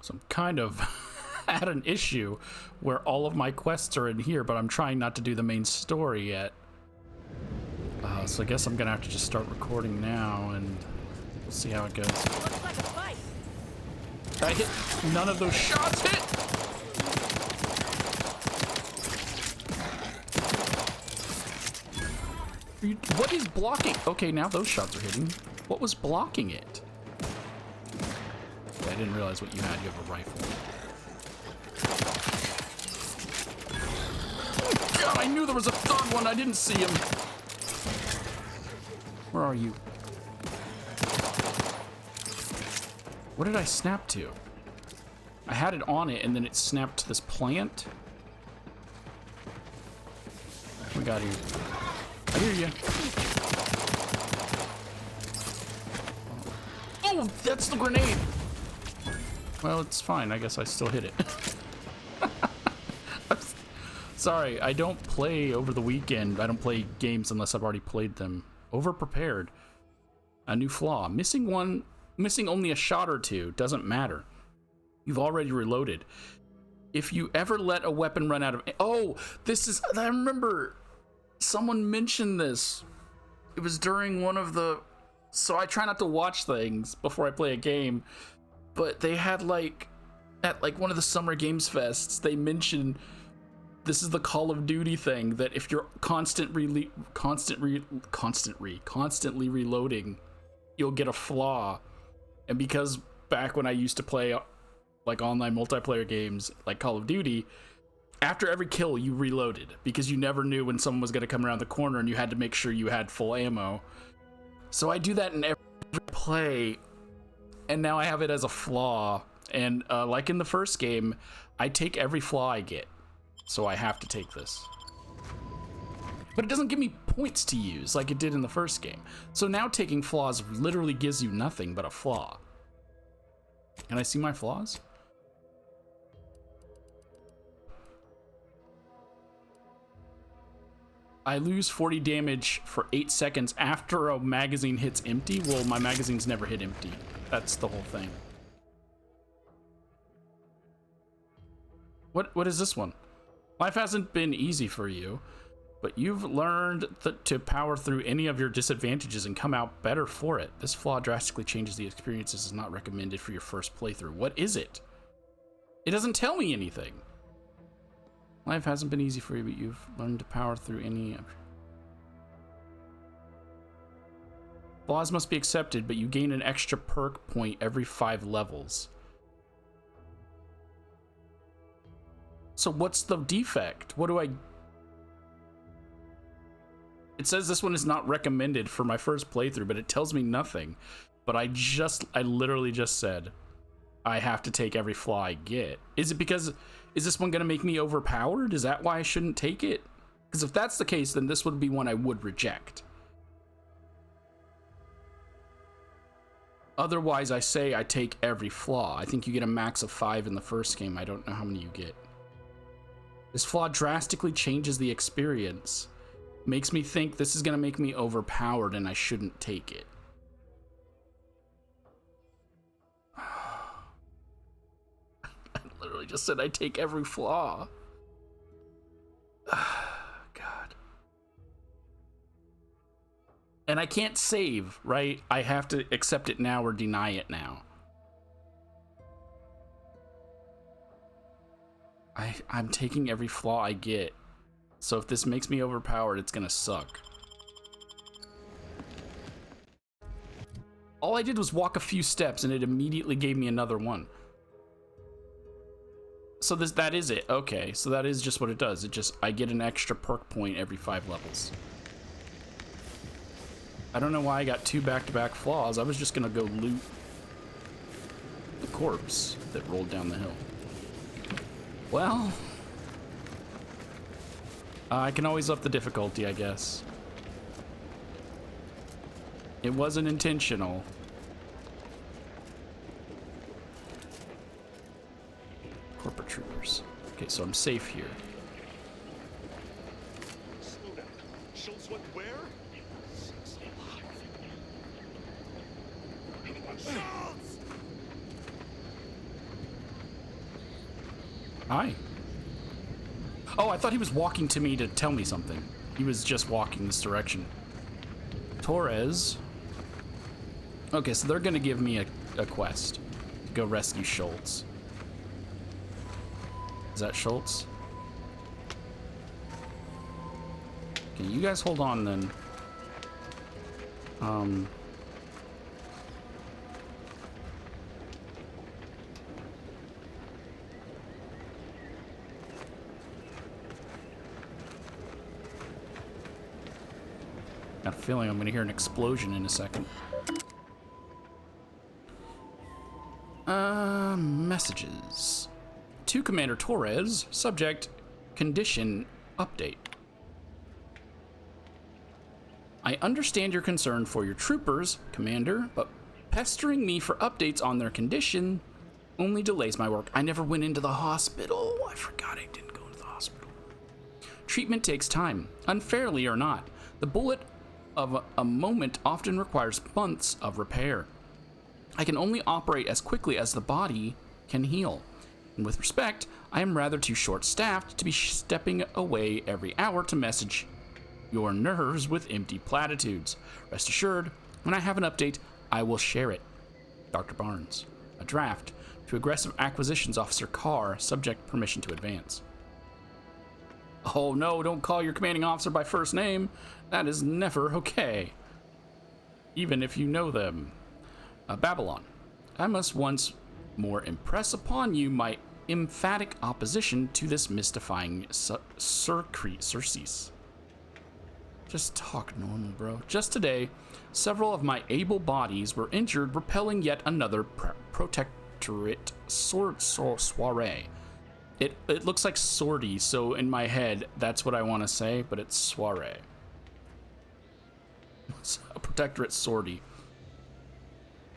So I'm kind of at an issue where all of my quests are in here, but I'm trying not to do the main story yet. So I guess I'm gonna have to just start recording now, and we'll see how it goes. Looks like a fight. I hit none of those shots. Hit. What is blocking? Okay, now those shots are hitting. What was blocking it? I didn't realize what you had. You have a rifle. Oh, God, I knew there was a third one. I didn't see him. Where are you? What did I snap to? I had it on it, and then it snapped to this plant. We got you. I hear you. Oh, that's the grenade. Well, it's fine. I guess I still hit it. Sorry, I don't play over the weekend. I don't play games unless I've already played them. Over-prepared. A new flaw. Missing only a shot or two. Doesn't matter. You've already reloaded. If you ever let a weapon run out of... Oh, this is... I remember someone mentioned this. It was during one of the... So I try not to watch things before I play a game. But they had like... At like one of the Summer Games Fests, they mentioned... This is the Call of Duty thing, that if you're constantly reloading, you'll get a flaw. And because back when I used to play like online multiplayer games like Call of Duty, after every kill you reloaded because you never knew when someone was going to come around the corner and you had to make sure you had full ammo. So I do that in every play, and now I have it as a flaw. And like in the first game, I take every flaw I get. So I have to take this. But it doesn't give me points to use like it did in the first game. So now taking flaws literally gives you nothing but a flaw. Can I see my flaws? I lose 40 damage for 8 seconds after a magazine hits empty. Well, my magazines never hit empty. That's the whole thing. What is this one? Life hasn't been easy for you, but you've learned to power through any of your disadvantages and come out better for it. This flaw drastically changes the experience. This is not recommended for your first playthrough. What is it? It doesn't tell me anything. Life hasn't been easy for you, but you've learned to power through any of... Flaws must be accepted, but you gain an extra perk point every 5 levels. So what's the defect? What do I... It says this one is not recommended for my first playthrough, but it tells me nothing. But I literally just said, I have to take every flaw I get. Is it because... Is this one going to make me overpowered? Is that why I shouldn't take it? Because if that's the case, then this would be one I would reject. Otherwise, I say I take every flaw. I think you get a max of 5 in the first game. I don't know how many you get. This flaw drastically changes the experience. Makes me think this is going to make me overpowered and I shouldn't take it. I literally just said I take every flaw. God. And I can't save, right? I have to accept it now or deny it now. I'm taking every flaw I get. So if this makes me overpowered, it's gonna suck. All I did was walk a few steps and it immediately gave me another one. So that is it. Okay, so that is just what it does. I get an extra perk point every 5 levels. I don't know why I got 2 back-to-back flaws. I was just gonna go loot the corpse that rolled down the hill. Well, I can always up the difficulty, I guess. It wasn't intentional. Corporate troopers. Okay, so I'm safe here. Slow down. Schultz went where? Schultz! Hi. Oh, I thought he was walking to me to tell me something. He was just walking this direction. Torres. Okay, so they're gonna give me a quest to go rescue Schultz. Is that Schultz? Okay, you guys hold on then. Got a feeling I'm gonna hear an explosion in a second. Messages. To Commander Torres, subject, condition, update. I understand your concern for your troopers, Commander, but pestering me for updates on their condition only delays my work. I never went into the hospital. I forgot I didn't go to the hospital. Treatment takes time, unfairly or not. The bullet of a moment often requires months of repair. I can only operate as quickly as the body can heal. And with respect, I am rather too short-staffed to be stepping away every hour to message your nerves with empty platitudes. Rest assured, when I have an update, I will share it. Dr. Barnes. A draft to Aggressive Acquisitions Officer Carr, subject permission to advance. Oh no, don't call your commanding officer by first name. That is never okay. Even if you know them. Babylon. I must once more impress upon you my emphatic opposition to this mystifying Circes. Just talk normal, bro. Just today, several of my able bodies were injured repelling yet another protectorate soiree. It looks like sortie, so in my head, that's what I want to say, but it's soiree. It's a protectorate sortie.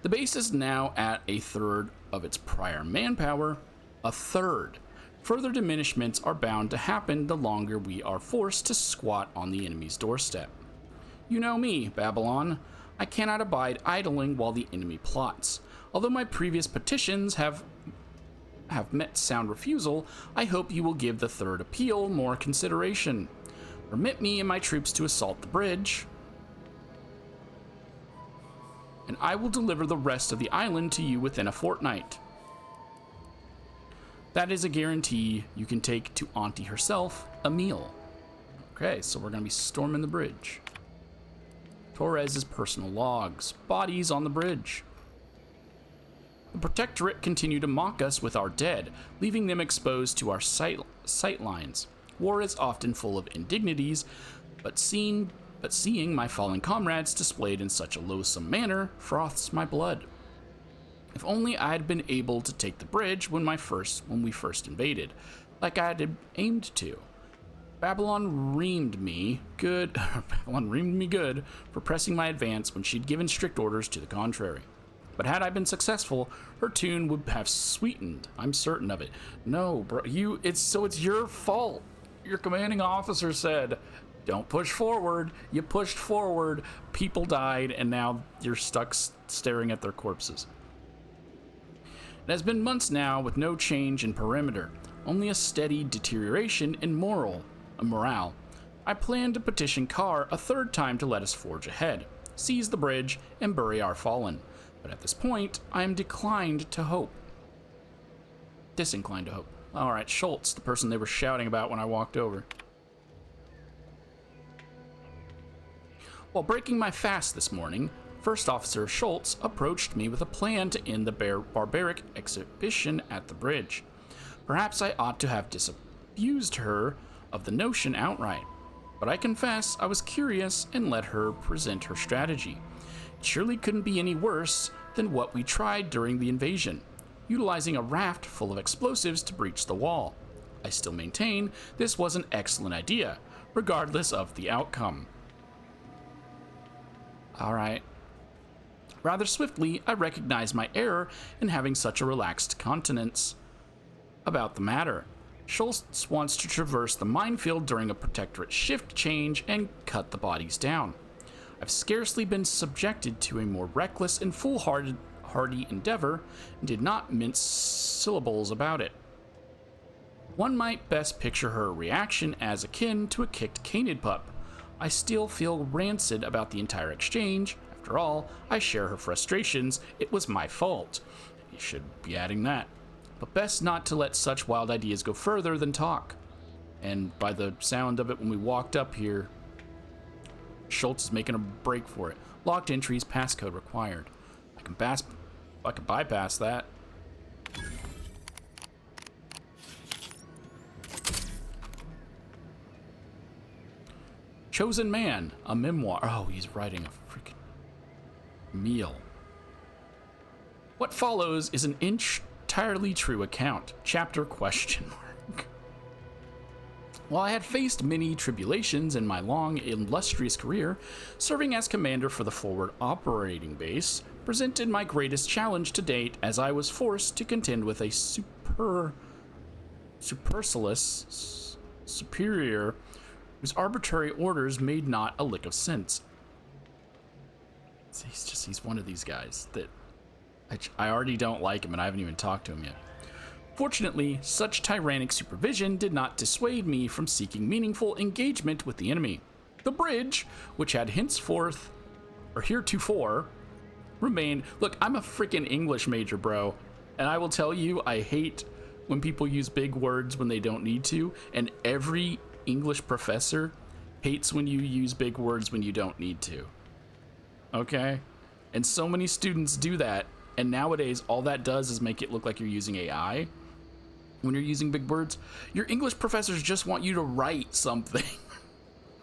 The base is now at a third of its prior manpower. A third. Further diminishments are bound to happen the longer we are forced to squat on the enemy's doorstep. You know me, Babylon. I cannot abide idling while the enemy plots. Although my previous petitions have met sound refusal, I hope you will give the third appeal more consideration. Permit me and my troops to assault the bridge, and I will deliver the rest of the island to you within a fortnight. That is a guarantee you can take to Auntie herself, Emile. Okay, so we're going to be storming the bridge. Torres's personal logs. Bodies on the bridge. The Protectorate continue to mock us with our dead, leaving them exposed to our sight lines. War is often full of indignities, but seeing my fallen comrades displayed in such a loathsome manner froths my blood. If only I had been able to take the bridge when we first invaded, like I had aimed to. Babylon reamed me good for pressing my advance when she'd given strict orders to the contrary. But had I been successful, her tune would have sweetened. I'm certain of it. No, bro, it's your fault. Your commanding officer said, don't push forward. You pushed forward, people died, and now you're stuck staring at their corpses. It has been months now with no change in perimeter, only a steady deterioration in morale. I plan to petition Carr a third time to let us forge ahead, seize the bridge, and bury our fallen. But at this point, I am disinclined to hope. Alright, Schultz, the person they were shouting about when I walked over. While breaking my fast this morning, First Officer Schultz approached me with a plan to end the barbaric exhibition at the bridge. Perhaps I ought to have disabused her of the notion outright, but I confess I was curious and let her present her strategy. It surely couldn't be any worse than what we tried during the invasion, utilizing a raft full of explosives to breach the wall. I still maintain this was an excellent idea, regardless of the outcome. Alright. Rather swiftly, I recognized my error in having such a relaxed countenance about the matter. Schultz wants to traverse the minefield during a Protectorate shift change and cut the bodies down. I've scarcely been subjected to a more reckless and foolhardy endeavor, and did not mince syllables about it. One might best picture her reaction as akin to a kicked canid pup. I still feel rancid about the entire exchange. After all, I share her frustrations. It was my fault. You should be adding that. But best not to let such wild ideas go further than talk. And by the sound of it, when we walked up here, Schultz is making a break for it. Locked entries, passcode required. I can bypass that. Chosen Man, a memoir. Oh, he's writing a freaking meal. What follows is an entirely true account. Chapter question mark. While I had faced many tribulations in my long, illustrious career, serving as commander for the forward operating base presented my greatest challenge to date, as I was forced to contend with a supercilious superior whose arbitrary orders made not a lick of sense. He's one of these guys that I already don't like him, and I haven't even talked to him yet. Fortunately, such tyrannic supervision did not dissuade me from seeking meaningful engagement with the enemy. The bridge, which had heretofore remained. Look, I'm a freaking English major, bro, and I will tell you, I hate when people use big words when they don't need to, and every English professor hates when you use big words when you don't need to. Okay? And so many students do that, and nowadays all that does is make it look like you're using AI. When you're using big words, your English professors just want you to write something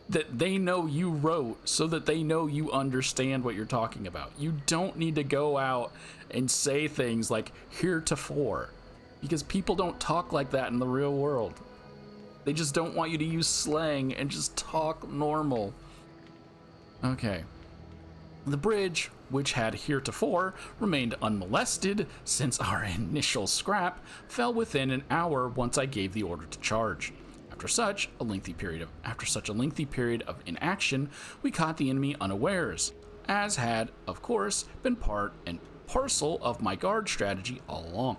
that they know you wrote so that they know you understand what you're talking about. You don't need to go out and say things like heretofore, because people don't talk like that in the real world. They just don't want you to use slang and just talk normal. Okay. The bridge, which had heretofore remained unmolested since our initial scrap, fell within an hour once I gave the order to charge. After such a lengthy period of inaction, we caught the enemy unawares, as had, of course, been part and parcel of my guard strategy all along.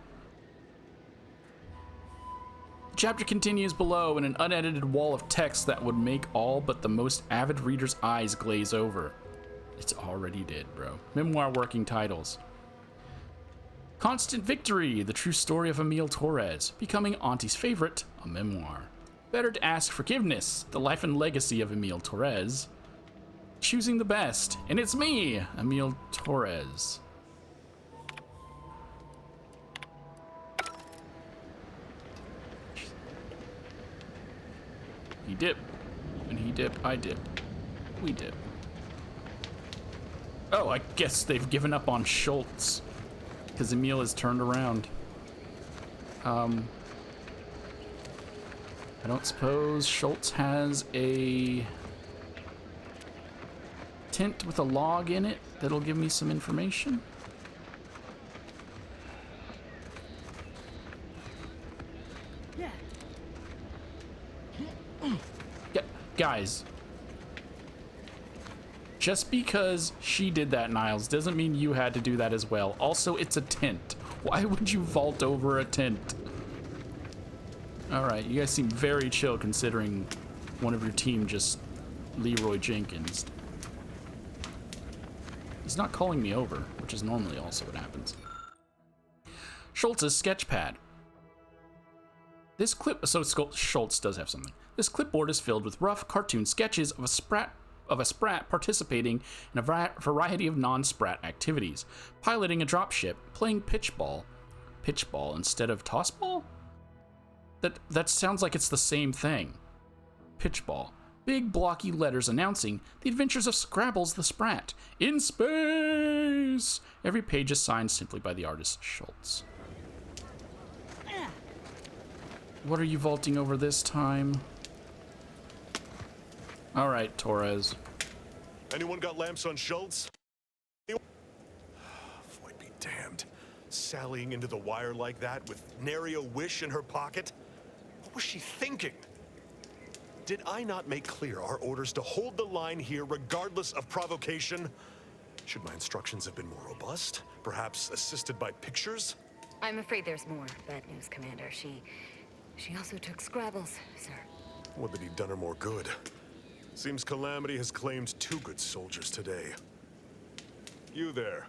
The chapter continues below in an unedited wall of text that would make all but the most avid reader's eyes glaze over. It's already did, bro. Memoir working titles. Constant Victory, the true story of Emile Torres, becoming Auntie's favorite, a memoir. Better to Ask Forgiveness, the life and legacy of Emile Torres. Choosing the Best, and it's me, Emile Torres. He dip, and he dip, I dip, we dip. Oh, I guess they've given up on Schultz, because Emile has turned around. I don't suppose Schultz has a tent with a log in it that'll give me some information? Yeah, guys. Just because she did that, Niles, doesn't mean you had to do that as well. Also, it's a tent. Why would you vault over a tent? Alright, you guys seem very chill considering one of your team just Leroy Jenkins. He's not calling me over, which is normally also what happens. Schultz's sketchpad. This clip, so Schultz does have something. This clipboard is filled with rough cartoon sketches of a Sprat participating in a variety of non-Sprat activities, piloting a dropship, playing pitchball instead of tossball? That sounds like it's the same thing. Pitchball. Big blocky letters announcing the adventures of Scrabbles the Sprat in space. Every page is signed simply by the artist Schultz. What are you vaulting over this time? All right, Torres. Anyone got lamps on Schultz? Void be damned. Sallying into the wire like that with nary a wish in her pocket? What was she thinking? Did I not make clear our orders to hold the line here regardless of provocation? Should my instructions have been more robust? Perhaps assisted by pictures? I'm afraid there's more bad news, Commander. She also took Scrabbles, sir. Would that he'd done her more good. Seems Calamity has claimed 2 good soldiers today. You there.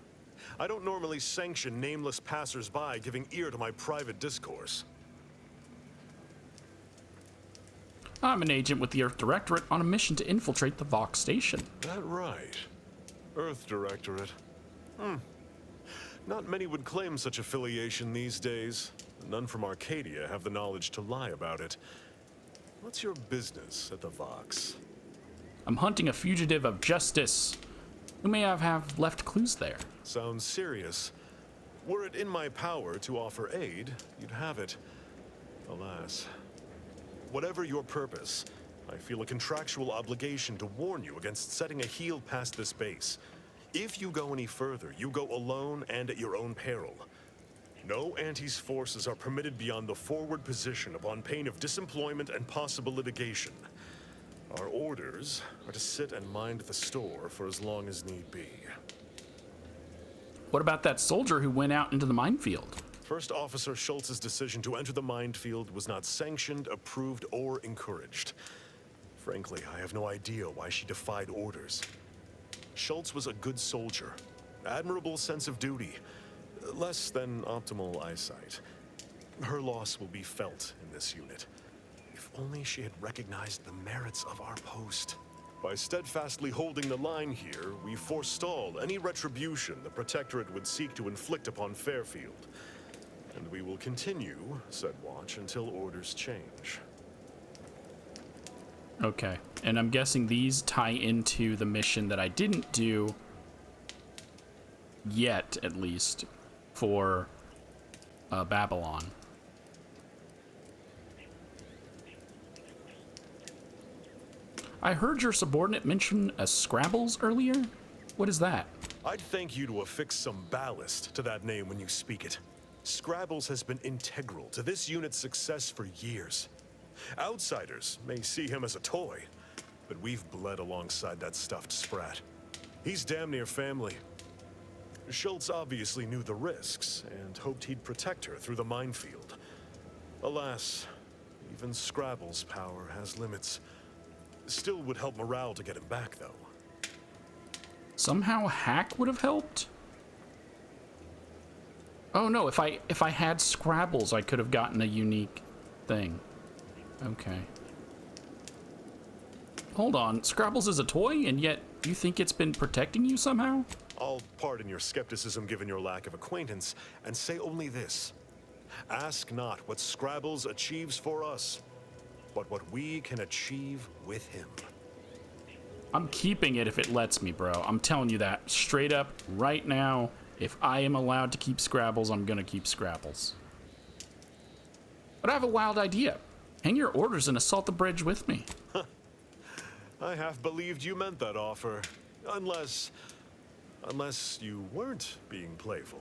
I don't normally sanction nameless passers-by giving ear to my private discourse. I'm an agent with the Earth Directorate on a mission to infiltrate the Vox station. That right. Earth Directorate. Not many would claim such affiliation these days. None from Arcadia have the knowledge to lie about it. What's your business at the Vox? I'm hunting a fugitive of justice who may have left clues there. Sounds serious. Were it in my power to offer aid, you'd have it. Alas. Whatever your purpose, I feel a contractual obligation to warn you against setting a heel past this base. If you go any further, you go alone and at your own peril. No Antes forces are permitted beyond the forward position upon pain of disemployment and possible litigation. Our orders are to sit and mind the store for as long as need be. What about that soldier who went out into the minefield? First Officer Schultz's decision to enter the minefield was not sanctioned, approved, or encouraged. Frankly, I have no idea why she defied orders. Schultz was a good soldier, admirable sense of duty, less than optimal eyesight. Her loss will be felt in this unit. If only she had recognized the merits of our post. By steadfastly holding the line here, we forestalled any retribution the Protectorate would seek to inflict upon Fairfield. And we will continue said watch until orders change. Okay, and I'm guessing these tie into the mission that I didn't do yet, at least, for Babylon. I heard your subordinate mention a Scrabbles earlier. What is that? I'd thank you to affix some ballast to that name when you speak it. Scrabbles has been integral to this unit's success for years. Outsiders may see him as a toy, but we've bled alongside that stuffed Sprat. He's damn near family. Schultz obviously knew the risks and hoped he'd protect her through the minefield. Alas, even Scrabble's power has limits. Still would help morale to get him back, though. Somehow hack would have helped? Oh no, if I had Scrabbles, I could have gotten a unique thing. Okay. Hold on, Scrabbles is a toy, and yet you think it's been protecting you somehow? I'll pardon your skepticism given your lack of acquaintance, and say only this. Ask not what Scrabbles achieves for us, but what we can achieve with him. I'm keeping it if it lets me, bro. I'm telling you that straight up right now. If I am allowed to keep Scrabbles, I'm gonna keep Scrabbles. But I have a wild idea. Hang your orders and assault the bridge with me. I half believed you meant that offer. Unless you weren't being playful.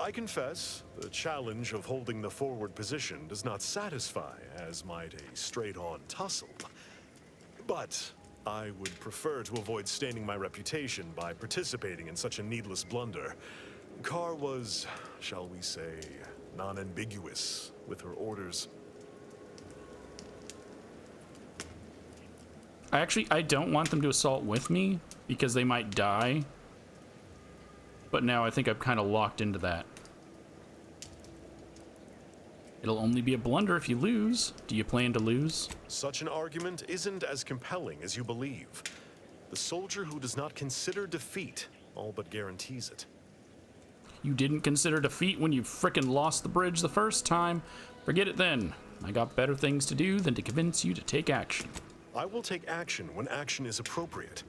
I confess, the challenge of holding the forward position does not satisfy as might a straight-on tussle. But I would prefer to avoid staining my reputation by participating in such a needless blunder. Carr was, shall we say, non-ambiguous with her orders. I don't want them to assault with me because they might die. But now I think I'm kind of locked into that. It'll only be a blunder if you lose. Do you plan to lose? Such an argument isn't as compelling as you believe. The soldier who does not consider defeat all but guarantees it. You didn't consider defeat when you frickin' lost the bridge the first time. Forget it then. I got better things to do than to convince you to take action. I will take action when action is appropriate.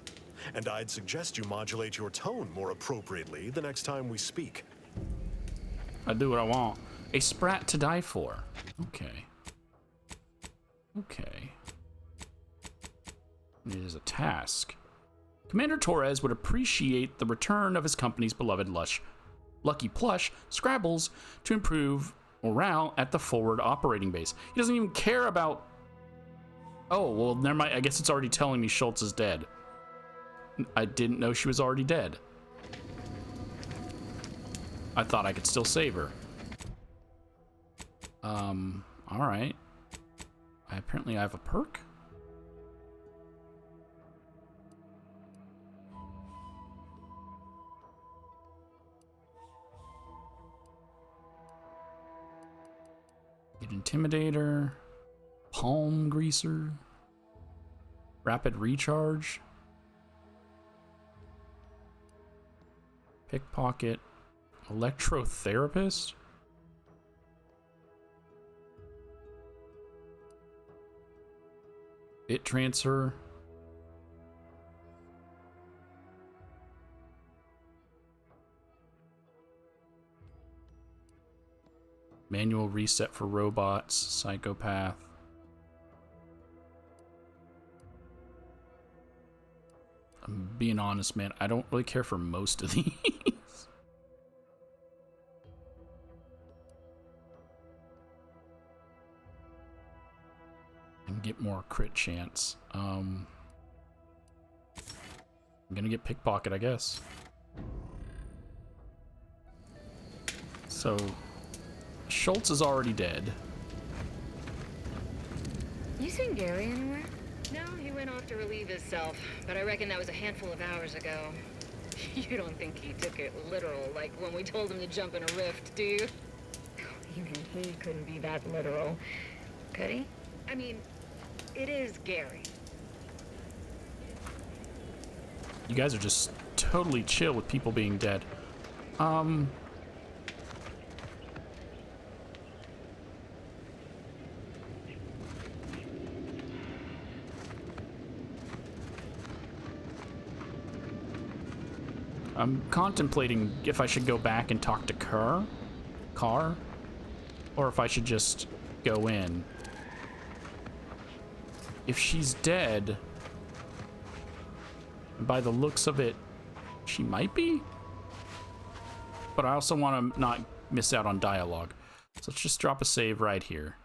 And I'd suggest you modulate your tone more appropriately the next time we speak. I do what I want. A Sprat to die for. Okay. Okay. It is a task. Commander Torres would appreciate the return of his company's beloved Lucky Plush, Scrabbles, to improve morale at the forward operating base. He doesn't even care about... Oh, well, never mind. I guess it's already telling me Schultz is dead. I didn't know she was already dead. I thought I could still save her. All right. Apparently I have a perk. Get Intimidator, Palm Greaser, Rapid Recharge, Pickpocket, Electrotherapist. Bit Transfer. Manual Reset for Robots, Psychopath. I'm being honest, man. I don't really care for most of these. And get more crit chance. I'm gonna get Pickpocket, I guess. So, Schultz is already dead. You seen Gary anywhere? No, he went off to relieve himself, but I reckon that was a handful of hours ago. You don't think he took it literal, like when we told him to jump in a rift, do you? Even he couldn't be that literal. Could he? I mean, it is Gary. You guys are just totally chill with people being dead. I'm contemplating if I should go back and talk to Carr, or if I should just go in. If she's dead, by the looks of it, she might be. But I also want to not miss out on dialogue. So let's just drop a save right here.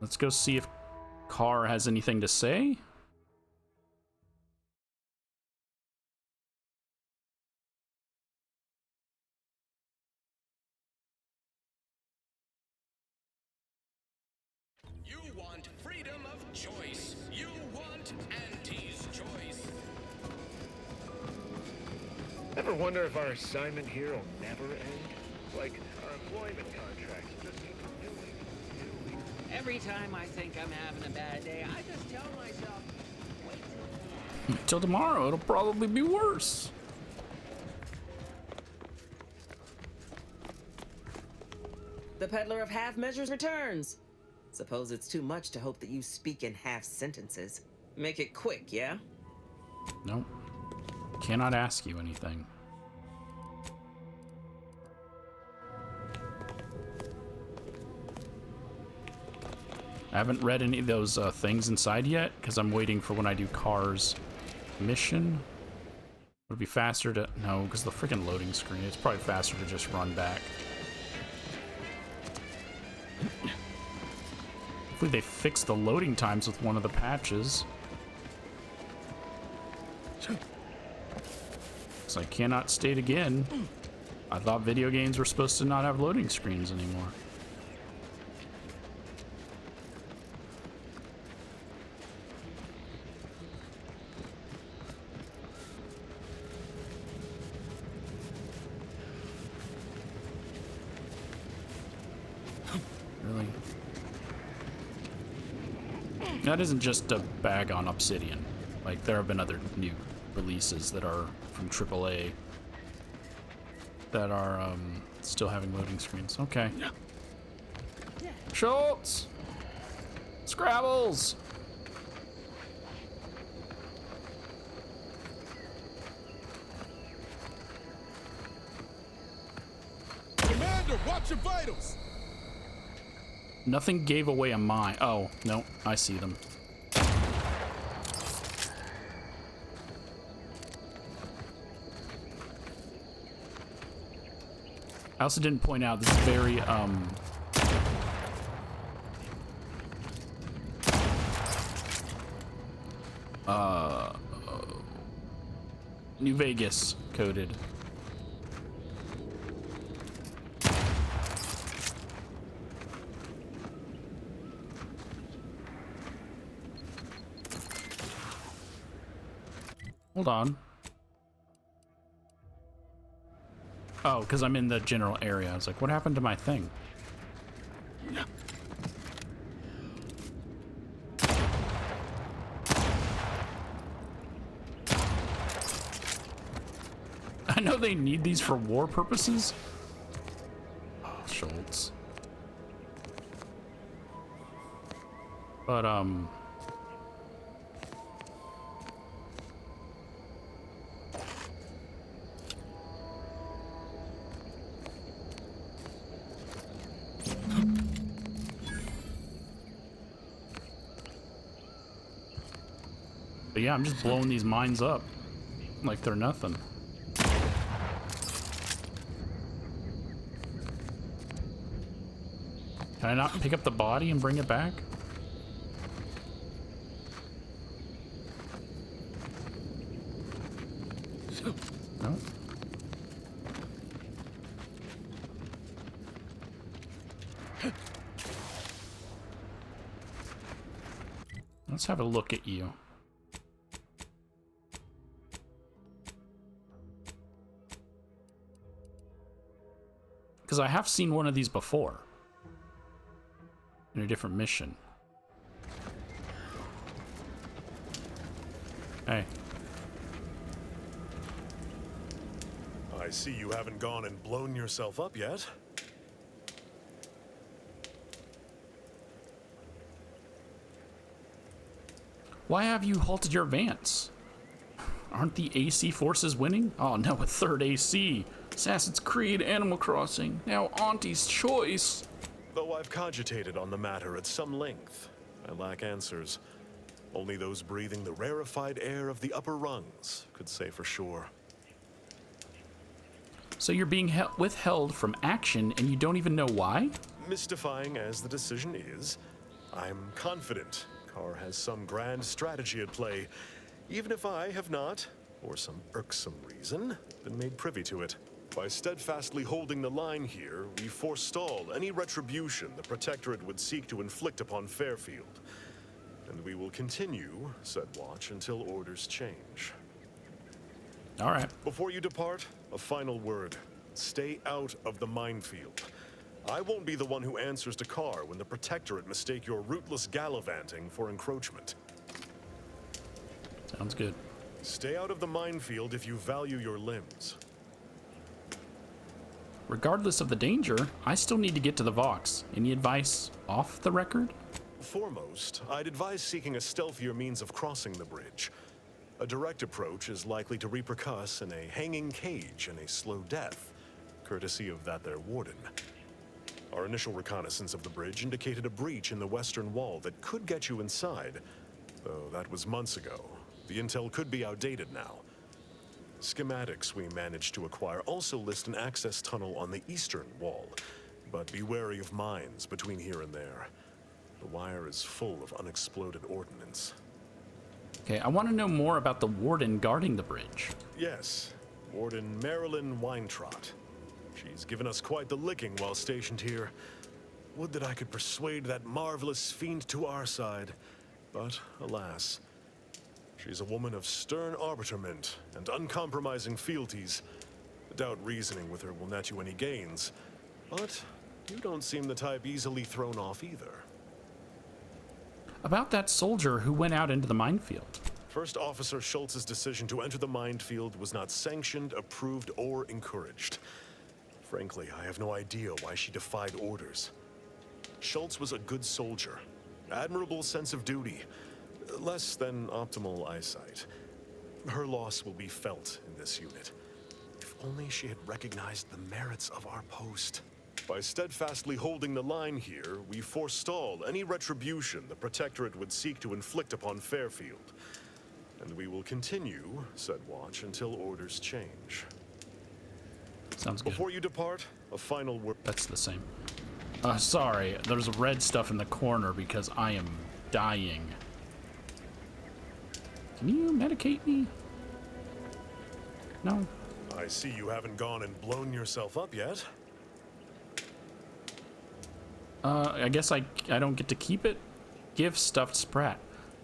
Let's go see if Carr has anything to say. You want freedom of choice. You want Auntie's choice. Ever wonder if our assignment here will never end? Like our employment contracts just keep renewing and renewing. Every time I think I'm having a bad day, I just tell myself, wait Till tomorrow, it'll probably be worse. The peddler of half measures returns. Suppose it's too much to hope that you speak in half sentences. Make it quick, yeah? Nope. Cannot ask you anything. I haven't read any of those things inside yet, because I'm waiting for when I do Carr's mission. Would it be faster to... No, because the freaking loading screen. It's probably faster to just run back. Hopefully they fixed the loading times with one of the patches. So I cannot state again. I thought video games were supposed to not have loading screens anymore. Really? That isn't just a bag on Obsidian. Like, there have been other new releases that are from AAA that are still having loading screens. Okay. Schultz! Scrabbles! Commander, watch your vitals. Nothing gave away a mine. Oh, no, I see them. I also didn't point out this very, New Vegas coded. Hold on. Oh, because I'm in the general area. I was like, what happened to my thing? I know they need these for war purposes. Oh, Schultz. But, but yeah, I'm just blowing these mines up like they're nothing. Can I not pick up the body and bring it back? No. Let's have a look at you. Because I have seen one of these before. In a different mission. Hey. I see you haven't gone and blown yourself up yet. Why have you halted your advance? Aren't the AC forces winning? Oh no, a third AC. Assassin's Creed, Animal Crossing, now Auntie's Choice. Though I've cogitated on the matter at some length, I lack answers. Only those breathing the rarefied air of the upper rungs could say for sure. So you're being withheld from action and you don't even know why? Mystifying as the decision is, I'm confident Carr has some grand strategy at play, even if I have not, for some irksome reason, been made privy to it. By steadfastly holding the line here, we forestall any retribution the Protectorate would seek to inflict upon Fairfield. And we will continue said watch until orders change. All right. Before you depart, a final word. Stay out of the minefield. I won't be the one who answers to Carr when the Protectorate mistake your rootless gallivanting for encroachment. Sounds good. Stay out of the minefield if you value your limbs. Regardless of the danger, I still need to get to the Vox. Any advice off the record? Foremost, I'd advise seeking a stealthier means of crossing the bridge. A direct approach is likely to repercuss in a hanging cage and a slow death, courtesy of that there warden. Our initial reconnaissance of the bridge indicated a breach in the western wall that could get you inside, though that was months ago. The intel could be outdated now. Schematics we managed to acquire also list an access tunnel on the eastern wall, but be wary of mines between here and there. The wire is full of unexploded ordnance. Okay, I want to know more about the warden guarding the bridge. Yes, Warden Marilyn Weintraut. She's given us quite the licking while stationed here. Would that I could persuade that marvelous fiend to our side, but alas. She's a woman of stern arbitrament and uncompromising fealties. I doubt reasoning with her will net you any gains, but you don't seem the type easily thrown off either. About that soldier who went out into the minefield. First Officer Schultz's decision to enter the minefield was not sanctioned, approved, or encouraged. Frankly, I have no idea why she defied orders. Schultz was a good soldier, admirable sense of duty, less than optimal eyesight. Her loss will be felt in this unit. If only she had recognized the merits of our post. By steadfastly holding the line here, we forestall any retribution the Protectorate would seek to inflict upon Fairfield. And we will continue said watch until orders change. Sounds good. Before you depart, a final word. That's the same. Sorry, there's red stuff in the corner because I am dying. Can you medicate me? No. I see you haven't gone and blown yourself up yet. I guess I don't get to keep it. Give stuffed Sprat.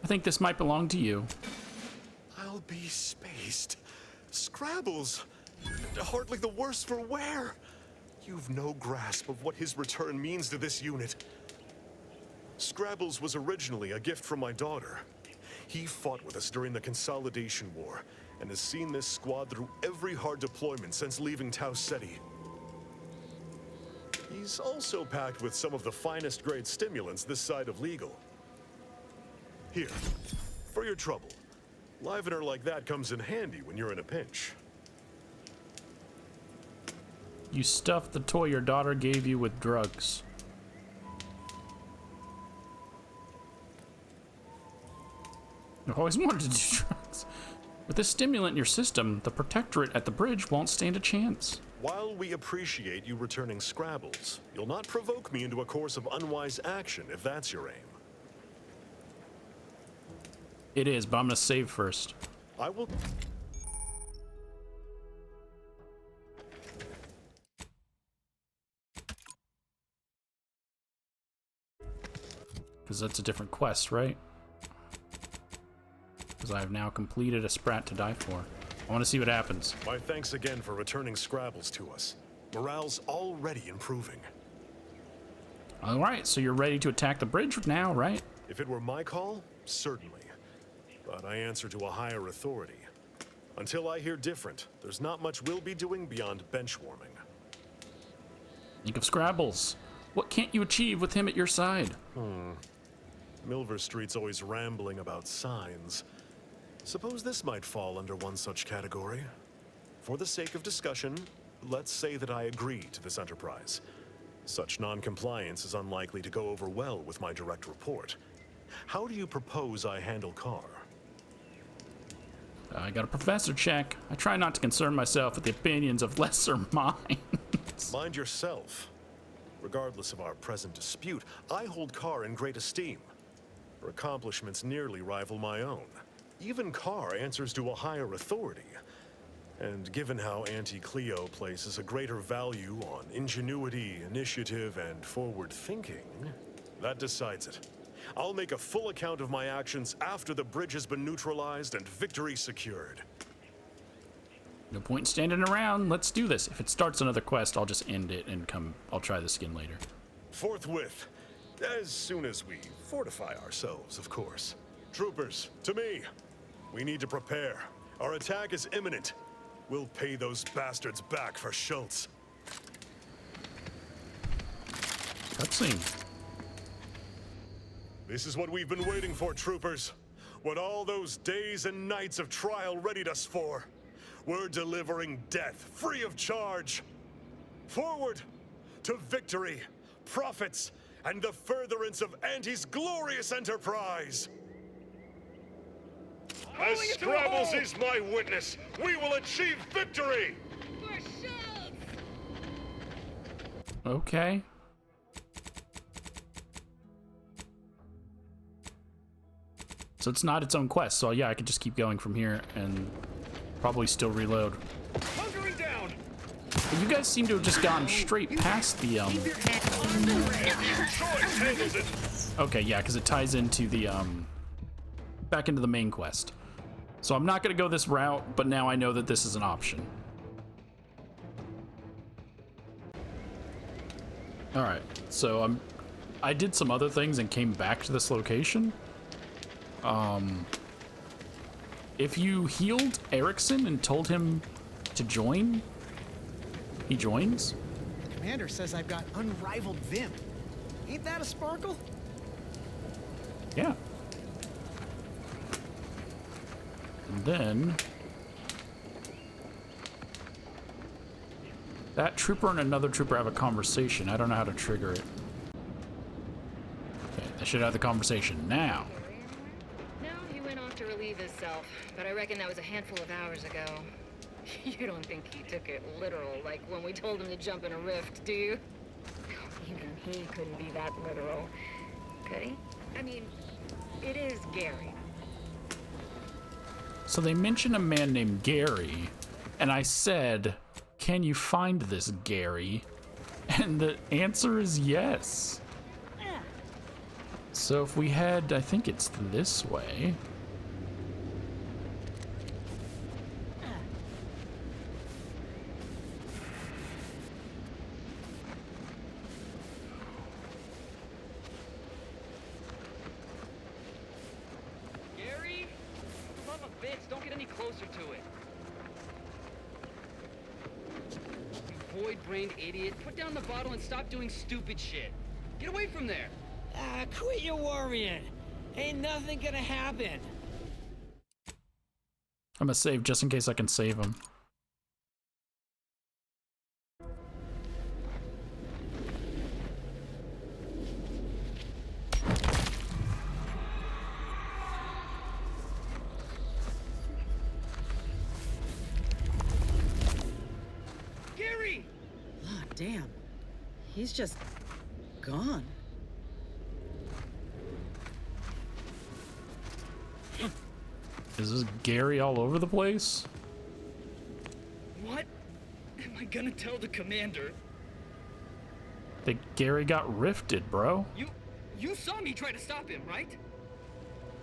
I think this might belong to you. I'll be spaced. Scrabbles. Hardly the worse for wear. You've no grasp of what his return means to this unit. Scrabbles was originally a gift from my daughter. He fought with us during the Consolidation War and has seen this squad through every hard deployment since leaving Tau Ceti. He's also packed with some of the finest grade stimulants this side of legal. Here, for your trouble. Livener like that comes in handy when you're in a pinch. You stuffed the toy your daughter gave you with drugs. I've always wanted to do drugs. With this stimulant in your system, the Protectorate at the bridge won't stand a chance. While we appreciate you returning Scrabbles, you'll not provoke me into a course of unwise action if that's your aim. It is, but I'm gonna save first. I will... Because that's a different quest, right? Because I have now completed a Sprat to die for. I want to see what happens. My thanks again for returning Scrabbles to us. Morale's already improving. Alright, so you're ready to attack the bridge now, right? If it were my call, certainly. But I answer to a higher authority. Until I hear different, there's not much we'll be doing beyond bench warming. Think of Scrabbles. What can't you achieve with him at your side? Milver Street's always rambling about signs. Suppose this might fall under one such category. For the sake of discussion, let's say that I agree to this enterprise. Such non-compliance is unlikely to go over well with my direct report. How do you propose I handle Carr? I got a professor check. I try not to concern myself with the opinions of lesser minds. Mind yourself. Regardless of our present dispute, I hold Carr in great esteem. Her accomplishments nearly rival my own. Even Carr answers to a higher authority. And given how Auntie Cleo places a greater value on ingenuity, initiative, and forward thinking, that decides it. I'll make a full account of my actions after the bridge has been neutralized and victory secured. No point in standing around. Let's do this. If it starts another quest, I'll just end it and I'll try this again later. Forthwith. As soon as we fortify ourselves, of course. Troopers, to me. We need to prepare. Our attack is imminent. We'll pay those bastards back for Schultz. Cutscene. This is what we've been waiting for, troopers. What all those days and nights of trial readied us for. We're delivering death, free of charge. Forward to victory, profits, and the furtherance of Auntie's glorious enterprise. As Scrabbles is my witness, we will achieve victory! For Schultz! Okay. So it's not its own quest, so yeah, I could just keep going from here and probably still reload. Hunkering down! But you guys seem to have just gone straight past the, Okay, yeah, because it ties into the, back into the main quest. So I'm not going to go this route, but now I know that this is an option. Alright, so I did some other things and came back to this location. If you healed Erickson and told him to join, he joins. Commander says I've got unrivaled vim. Ain't that a sparkle? Yeah. And then that trooper and another trooper have a conversation. I don't know how to trigger it. Okay, they should have the conversation now. No, he went off to relieve himself, but I reckon that was a handful of hours ago. You don't think he took it literal, like when we told him to jump in a rift, do you? Even he couldn't be that literal. Could he? I mean, it is Gary. So they mention a man named Gary, And I said, can you find this, Gary? And the answer is yes. So if we head, I think it's this way. Gary? For the love of bits, don't get any closer to it. You void-brained idiot. Put down the bottle and stop doing stupid shit. Get away from there. Quit your worrying. Ain't nothing gonna happen. I'm gonna save just in case I can save him. Gary! Ah, damn. He's just gone. Is this Gary all over the place? What am I gonna tell the commander? That Gary got rifted, bro. You saw me try to stop him, right?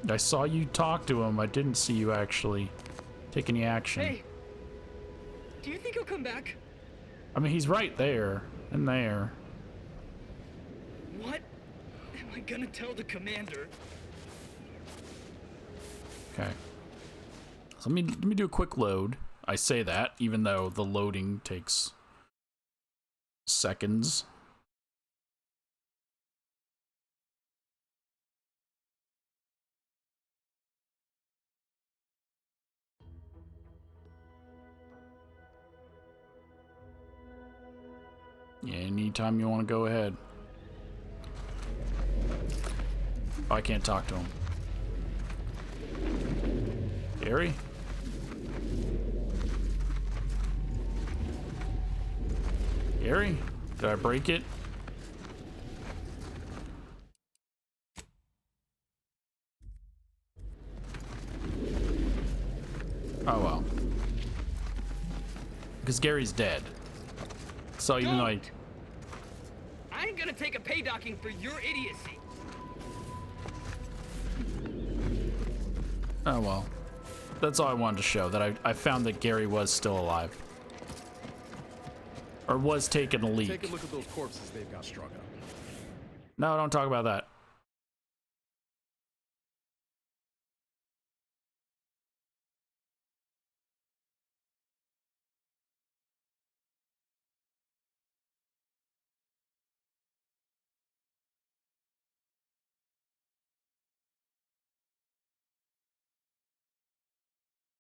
I saw you talk to him. I didn't see you actually take any action. Hey, do you think he'll come back? I mean, he's right there and there. What am I gonna tell the commander? Okay. So let me do a quick load. I say that even though the loading takes seconds. Yeah, anytime you want to go ahead. Oh, I can't talk to him. Gary? Gary? Did I break it? Oh well. Because Gary's dead. So even though I ain't gonna take a pay docking for your idiocy. Oh well. That's all I wanted to show, that I found that Gary was still alive. Or was taking a leak. Take a look at those corpses they've got strung up. No, don't talk about that.